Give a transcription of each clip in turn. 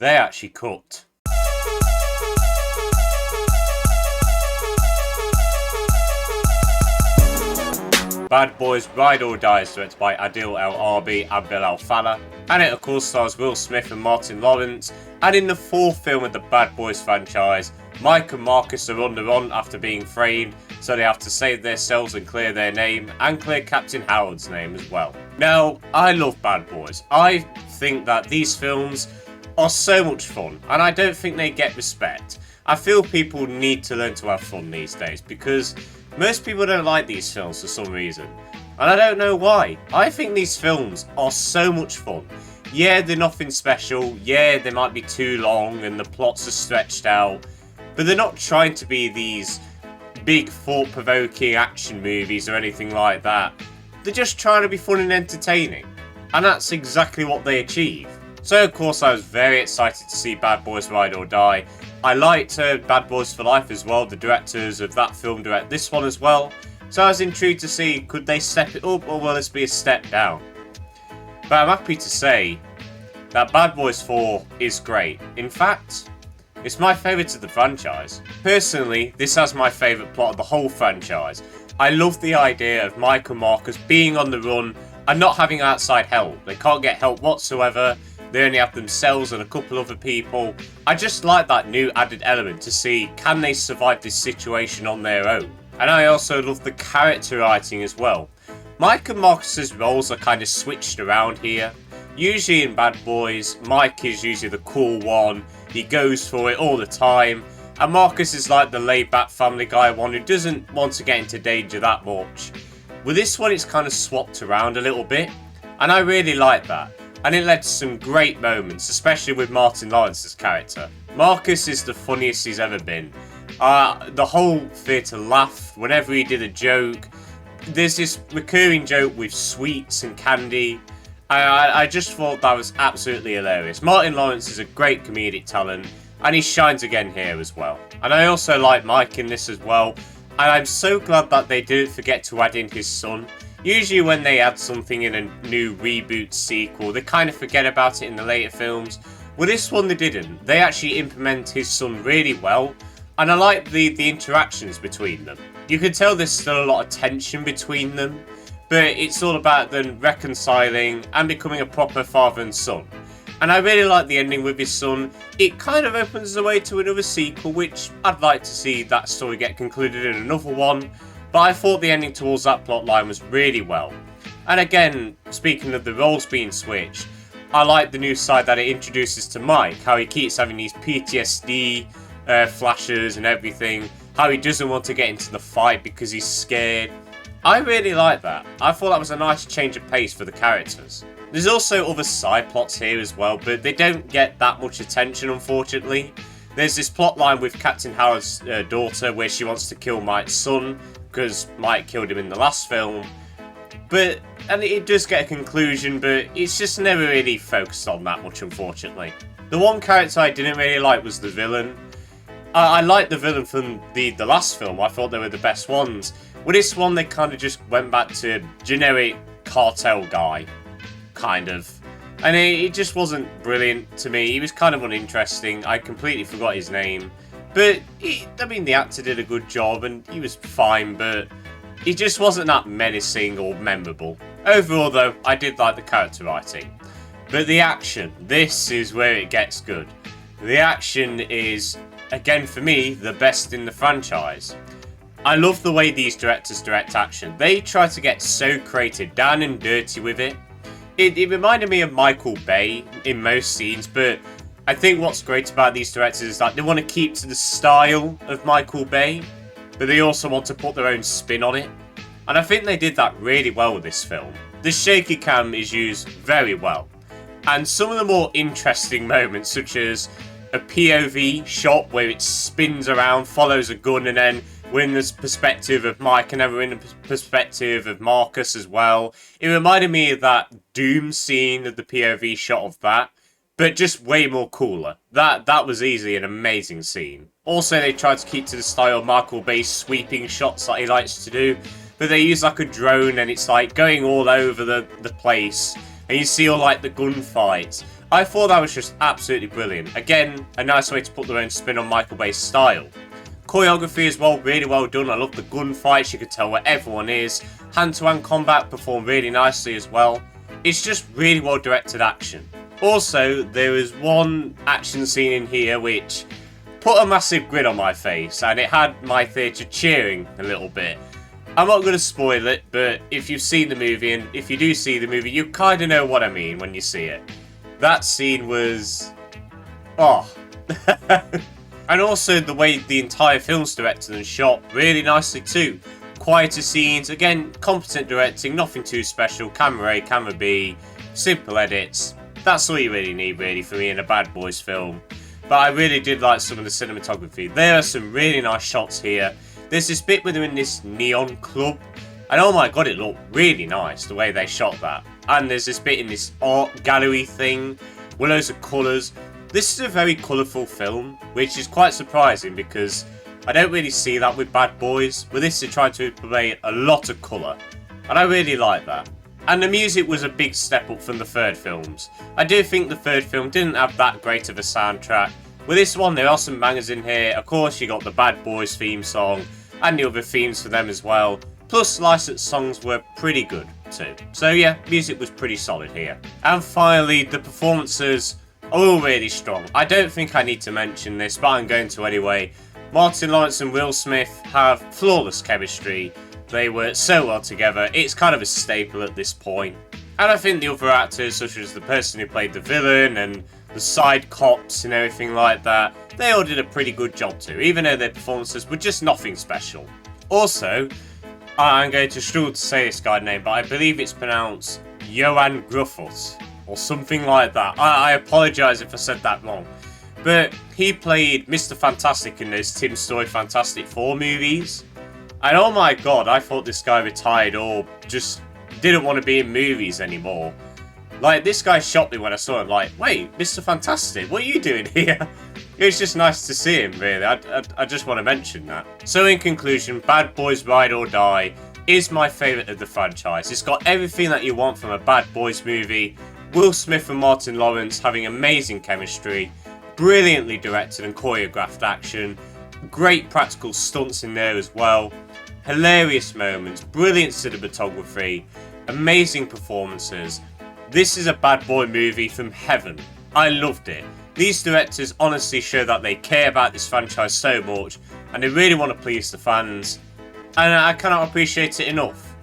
they actually cooked. Bad Boys Ride or Die is directed by Adil Arbi and Bilall Fallah, and it of course stars Will Smith and Martin Lawrence. And in the fourth film of the Bad Boys franchise, Mike and Marcus are on the run after being framed, so they have to save themselves and clear their name, and clear Captain Howard's name as well. Now, I love Bad Boys. I think that these films are so much fun, and I don't think they get respect. I feel people need to learn to have fun these days, because most people don't like these films for some reason, and I don't know why. I think these films are so much fun. Yeah, they're nothing special, yeah, they might be too long and the plots are stretched out, but they're not trying to be these big thought-provoking action movies or anything like that. They're just trying to be fun and entertaining, and that's exactly what they achieve. So of course I was very excited to see Bad Boys Ride or Die. I liked Bad Boys for Life as well. The directors of that film direct this one as well. So I was intrigued to see, could they step it up or will this be a step down? But I'm happy to say that Bad Boys 4 is great. In fact, it's my favourite of the franchise. Personally, this has my favourite plot of the whole franchise. I love the idea of Mike and Marcus being on the run and not having outside help. They can't get help whatsoever. They only have themselves and a couple other people. I just like that new added element to see, can they survive this situation on their own? And I also love the character writing as well. Mike and Marcus's roles are kind of switched around here. Usually in Bad Boys, Mike is usually the cool one. He goes for it all the time. And Marcus is like the laid-back family guy one who doesn't want to get into danger that much. With this one, it's kind of swapped around a little bit. And I really like that. And it led to some great moments, especially with Martin Lawrence's character. Marcus is the funniest he's ever been. The whole theatre laughed whenever he did a joke. There's this recurring joke with sweets and candy. I just thought that was absolutely hilarious. Martin Lawrence is a great comedic talent, and he shines again here as well. And I also like Mike in this as well. And I'm so glad that they didn't forget to add in his son. Usually when they add something in a new reboot sequel, they kind of forget about it in the later films. Well, this one they didn't. They actually implement his son really well, and I like the interactions between them. You can tell there's still a lot of tension between them, but it's all about them reconciling and becoming a proper father and son. And I really like the ending with his son. It kind of opens the way to another sequel, which I'd like to see that story get concluded in another one. But I thought the ending towards that plotline was really well. And again, speaking of the roles being switched, I like the new side that it introduces to Mike, how he keeps having these PTSD flashes and everything, how he doesn't want to get into the fight because he's scared. I really like that. I thought that was a nice change of pace for the characters. There's also other side plots here as well, but they don't get that much attention, unfortunately. There's this plotline with Captain Howard's daughter where she wants to kill Mike's son, because Mike killed him in the last film. And it does get a conclusion, but it's just never really focused on that much, unfortunately. The one character I didn't really like was the villain. I liked the villain from the last film. I thought they were the best ones. With this one, they kind of just went back to generic cartel guy, kind of. And it just wasn't brilliant to me. He was kind of uninteresting. I completely forgot his name. But, the actor did a good job and he was fine, but he just wasn't that menacing or memorable. Overall, though, I did like the character writing. But the action, this is where it gets good. The action is, again for me, the best in the franchise. I love the way these directors direct action. They try to get so creative, down and dirty with it. It reminded me of Michael Bay in most scenes, but I think what's great about these directors is that they want to keep to the style of Michael Bay, but they also want to put their own spin on it. And I think they did that really well with this film. The shaky cam is used very well. And some of the more interesting moments, such as a POV shot where it spins around, follows a gun, and then we're in the perspective of Mike and then we're in the perspective of Marcus as well. It reminded me of that Doom scene of the POV shot of that, but just way more cooler. That was easily an amazing scene. Also, they tried to keep to the style of Michael Bay's sweeping shots that he likes to do, but they use like a drone and it's like going all over the place, and you see all like the gunfights. I thought that was just absolutely brilliant. Again, a nice way to put their own spin on Michael Bay's style. Choreography as well, really well done. I love the gunfights, you could tell where everyone is. Hand-to-hand combat performed really nicely as well. It's just really well directed action. Also, there is one action scene in here which put a massive grin on my face, and it had my theatre cheering a little bit. I'm not going to spoil it, but if you've seen the movie, and if you do see the movie, you kind of know what I mean when you see it. That scene was... oh. And also the way the entire film's directed and shot really nicely too. Quieter scenes, again, competent directing, nothing too special. Camera A, camera B, simple edits. That's all you really need, really, for me in a Bad Boys film. But I really did like some of the cinematography. There are some really nice shots here. There's this bit where they're in this neon club. And oh my god, it looked really nice, the way they shot that. And there's this bit in this art gallery thing, with loads of colours. This is a very colourful film, which is quite surprising because I don't really see that with Bad Boys. With this, they tried to provide a lot of colour, and I really like that. And the music was a big step up from the third films. I do think the third film didn't have that great of a soundtrack. With this one, there are some bangers in here. Of course, you got the Bad Boys theme song, and the other themes for them as well. Plus, licensed songs were pretty good too. So yeah, music was pretty solid here. And finally, the performances are all really strong. I don't think I need to mention this, but I'm going to anyway. Martin Lawrence and Will Smith have flawless chemistry. They work so well together, it's kind of a staple at this point. And I think the other actors, such as the person who played the villain and the side cops and everything like that, they all did a pretty good job too, even though their performances were just nothing special. Also, I'm going to struggle to say this guy's name, but I believe it's pronounced Johan Gruffus, or something like that. I apologise if I said that wrong. But he played Mr. Fantastic in those Tim Story Fantastic Four movies. And oh my god, I thought this guy retired or just didn't want to be in movies anymore. Like, this guy shocked me when I saw him, like, wait, Mr. Fantastic, what are you doing here? It was just nice to see him, really. I just want to mention that. So in conclusion, Bad Boys Ride or Die is my favourite of the franchise. It's got everything that you want from a Bad Boys movie. Will Smith and Martin Lawrence having amazing chemistry, brilliantly directed and choreographed action, great practical stunts in there as well, hilarious moments, brilliant cinematography, amazing performances. This is a bad boy movie from heaven. I loved it. These directors honestly show that they care about this franchise so much and they really want to please the fans, and I cannot appreciate it enough.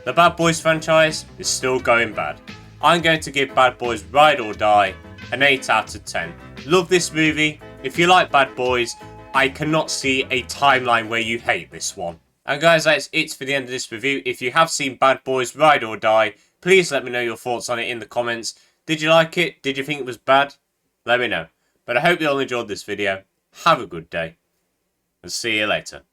The Bad Boys franchise is still going bad. I'm going to give Bad Boys Ride or Die an 8 out of 10. Love this movie. If you like Bad Boys, I cannot see a timeline where you hate this one. And guys, that's it for the end of this review. If you have seen Bad Boys Ride or Die, please let me know your thoughts on it in the comments. Did you like it? Did you think it was bad? Let me know. But I hope you all enjoyed this video. Have a good day. And see you later.